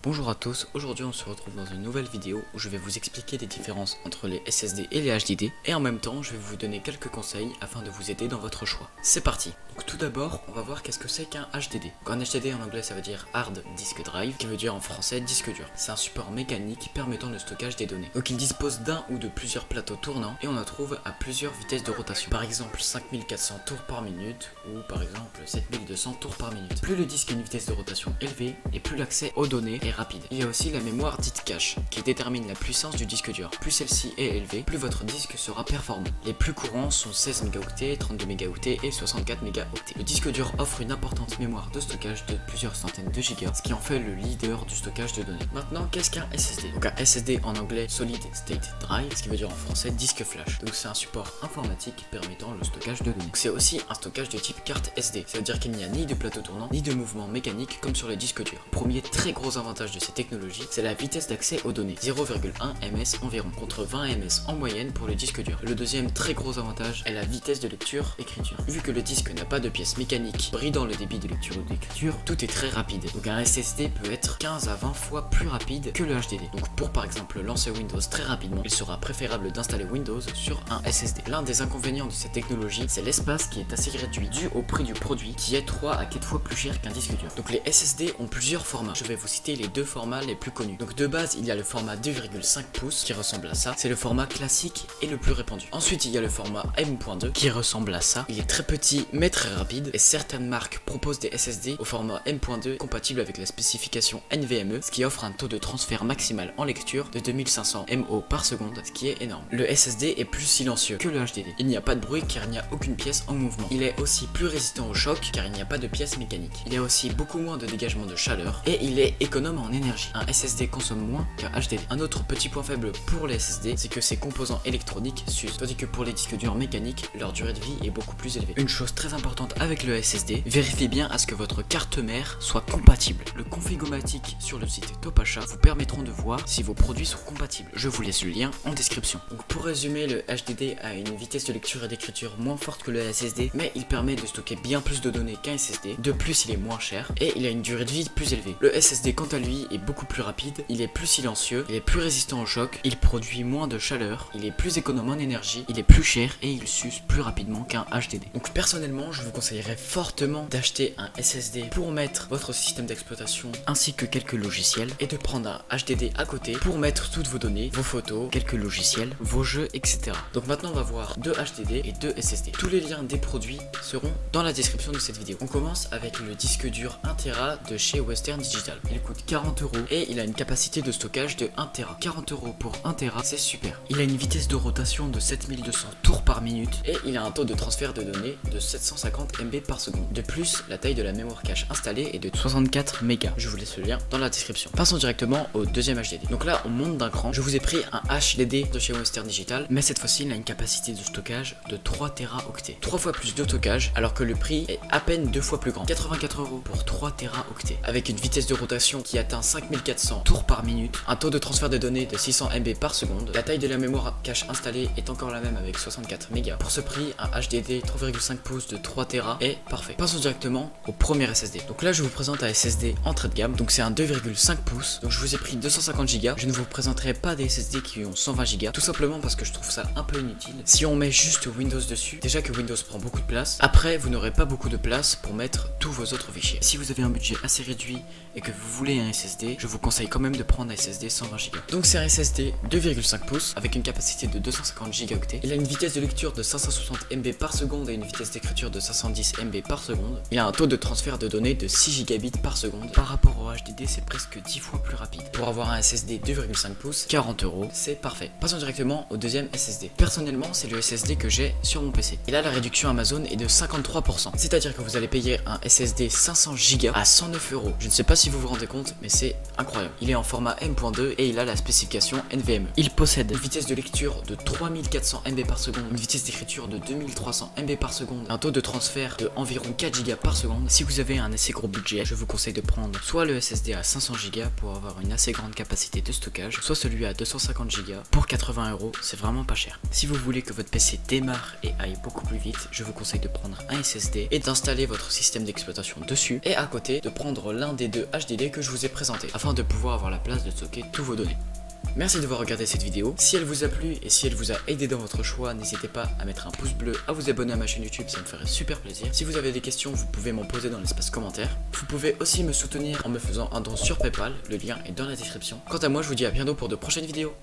Bonjour à tous, aujourd'hui on se retrouve dans une nouvelle vidéo où je vais vous expliquer les différences entre les SSD et les HDD et en même temps je vais vous donner quelques conseils afin de vous aider dans votre choix. C'est parti. Donc tout d'abord on va voir qu'est-ce que c'est qu'un HDD. Donc un HDD en anglais ça veut dire Hard Disk Drive, qui veut dire en français disque dur. C'est un support mécanique permettant le stockage des données. Donc il dispose d'un ou de plusieurs plateaux tournants et on en trouve à plusieurs vitesses de rotation. Par exemple 5400 tours par minute ou par exemple 7200 tours par minute. Plus le disque a une vitesse de rotation élevée et plus l'accès aux données est rapide. Il y a aussi la mémoire dite cache qui détermine la puissance du disque dur. Plus celle-ci est élevée, plus votre disque sera performant. Les plus courants sont 16 mégaoctets, 32 mégaoctets et 64 mégaoctets. Le disque dur offre une importante mémoire de stockage de plusieurs centaines de gigas, ce qui en fait le leader du stockage de données. Maintenant, qu'est-ce qu'un SSD? Donc un SSD en anglais Solid State Drive, ce qui veut dire en français disque flash. Donc c'est un support informatique permettant le stockage de données. C'est aussi un stockage de type carte SD, ça veut dire qu'il n'y a ni de plateau tournant ni de mouvement mécanique comme sur les disques durs. Premier très gros avantage de ces technologies, c'est la vitesse d'accès aux données, 0,1 ms environ, contre 20 ms en moyenne pour le disque dur. Le deuxième très gros avantage est la vitesse de lecture-écriture. Vu que le disque n'a pas de pièces mécaniques bridant le débit de lecture ou d'écriture, tout est très rapide. Donc un SSD peut être 15 à 20 fois plus rapide que le HDD. Donc pour par exemple lancer Windows très rapidement, il sera préférable d'installer Windows sur un SSD. L'un des inconvénients de cette technologie, c'est l'espace qui est assez réduit dû au prix du produit qui est 3 à 4 fois plus cher qu'un disque dur. Donc les SSD ont plusieurs formats. Je vais vous citer les deux formats les plus connus. Donc de base, il y a le format 2,5 pouces qui ressemble à ça. C'est le format classique et le plus répandu. Ensuite, il y a le format M.2 qui ressemble à ça. Il est très petit mais très rapide et certaines marques proposent des SSD au format M.2 compatible avec la spécification NVMe, ce qui offre un taux de transfert maximal en lecture de 2500 MO par seconde, ce qui est énorme. Le SSD est plus silencieux que le HDD. Il n'y a pas de bruit car il n'y a aucune pièce en mouvement. Il est aussi plus résistant au choc car il n'y a pas de pièce mécanique. Il y a aussi beaucoup moins de dégagement de chaleur et il est économe en énergie. Un SSD consomme moins qu'un HDD. Un autre petit point faible pour les SSD, c'est que ses composants électroniques s'usent, tandis que pour les disques durs mécaniques, leur durée de vie est beaucoup plus élevée. Une chose très importante avec le SSD, vérifiez bien à ce que votre carte mère soit compatible. Le Configomatic sur le site Topachat vous permettront de voir si vos produits sont compatibles. Je vous laisse le lien en description. Donc pour résumer, le HDD a une vitesse de lecture et d'écriture moins forte que le SSD, mais il permet de stocker bien plus de données qu'un SSD. De plus, il est moins cher et il a une durée de vie plus élevée. Le SSD quant à lui est beaucoup plus rapide, il est plus silencieux, il est plus résistant au choc, il produit moins de chaleur, il est plus économe en énergie, il est plus cher et il s'use plus rapidement qu'un HDD. Donc personnellement, je vous conseillerais fortement d'acheter un SSD pour mettre votre système d'exploitation ainsi que quelques logiciels et de prendre un HDD à côté pour mettre toutes vos données, vos photos, quelques logiciels, vos jeux, etc. Donc maintenant on va voir deux HDD et deux SSD. Tous les liens des produits seront dans la description de cette vidéo. On commence avec le disque dur 1 Tera de chez Western Digital. Il coûte 40 € et il a une capacité de stockage de 1 Tera. 40 € pour 1 Tera, c'est super. Il a une vitesse de rotation de 7200 tours par minute et il a un taux de transfert de données de 750 MB par seconde. De plus, la taille de la mémoire cache installée est de 64 mégas. Je vous laisse le lien dans la description. Passons directement au deuxième HDD. Donc là, on monte d'un cran. Je vous ai pris un HDD de chez Western Digital, mais cette fois-ci, il a une capacité de stockage de 3 Teraoctets. 3 fois plus de stockage, alors que le prix est à peine 2 fois plus grand. 84 € pour 3 Teraoctets. Avec une vitesse de rotation qui atteint 5400 tours par minute, un taux de transfert de données de 600 MB par seconde. La taille de la mémoire cache installée est encore la même avec 64 mégas. Pour ce prix, un HDD 3,5 pouces de 3 Tera est parfait. Passons directement au premier SSD. Donc là, je vous présente un SSD entrée de gamme. Donc c'est un 2,5 pouces. Donc je vous ai pris 250 Go. Je ne vous présenterai pas des SSD qui ont 120 Go, tout simplement parce que je trouve ça un peu inutile. Si on met juste Windows dessus, déjà que Windows prend beaucoup de place, après vous n'aurez pas beaucoup de place pour mettre tous vos autres fichiers. Si vous avez un budget assez réduit et que vous voulez un SSD, je vous conseille quand même de prendre un SSD 120 Go. Donc c'est un SSD 2,5 pouces avec une capacité de 250 Go. Il a une vitesse de lecture de 560 MB par seconde et une vitesse d'écriture de 510 MB par seconde. Il a un taux de transfert de données de 6 gigabits par seconde. Par rapport au HDD, c'est presque 10 fois plus rapide. Pour avoir un SSD 2,5 pouces, 40 €, c'est parfait. Passons directement au deuxième SSD. Personnellement, c'est le SSD que j'ai sur mon PC. Et là, la réduction Amazon est de 53%. C'est-à-dire que vous allez payer un SSD 500 Go à 109 €. Je ne sais pas si vous vous rendez compte, mais c'est incroyable. Il est en format M.2 et il a la spécification NVMe. Il possède une vitesse de lecture de 3400 MB par seconde, une vitesse d'écriture de 2300 MB par seconde, un taux de transfert de environ 4 Go par seconde. Si vous avez un assez gros budget, je vous conseille de prendre soit le SSD à 500 Go pour avoir une assez grande capacité de stockage, soit celui à 250 Go pour 80 €, c'est vraiment pas cher. Si vous voulez que votre PC démarre et aille beaucoup plus vite, je vous conseille de prendre un SSD et d'installer votre système d'exploitation dessus, et à côté de prendre l'un des deux HDD que je vous ai présenter, afin de pouvoir avoir la place de stocker tous vos données. Merci d'avoir regardé cette vidéo. Si elle vous a plu et si elle vous a aidé dans votre choix, n'hésitez pas à mettre un pouce bleu, à vous abonner à ma chaîne YouTube, ça me ferait super plaisir. Si vous avez des questions, vous pouvez m'en poser dans l'espace commentaire. Vous pouvez aussi me soutenir en me faisant un don sur PayPal, le lien est dans la description. Quant à moi, je vous dis à bientôt pour de prochaines vidéos.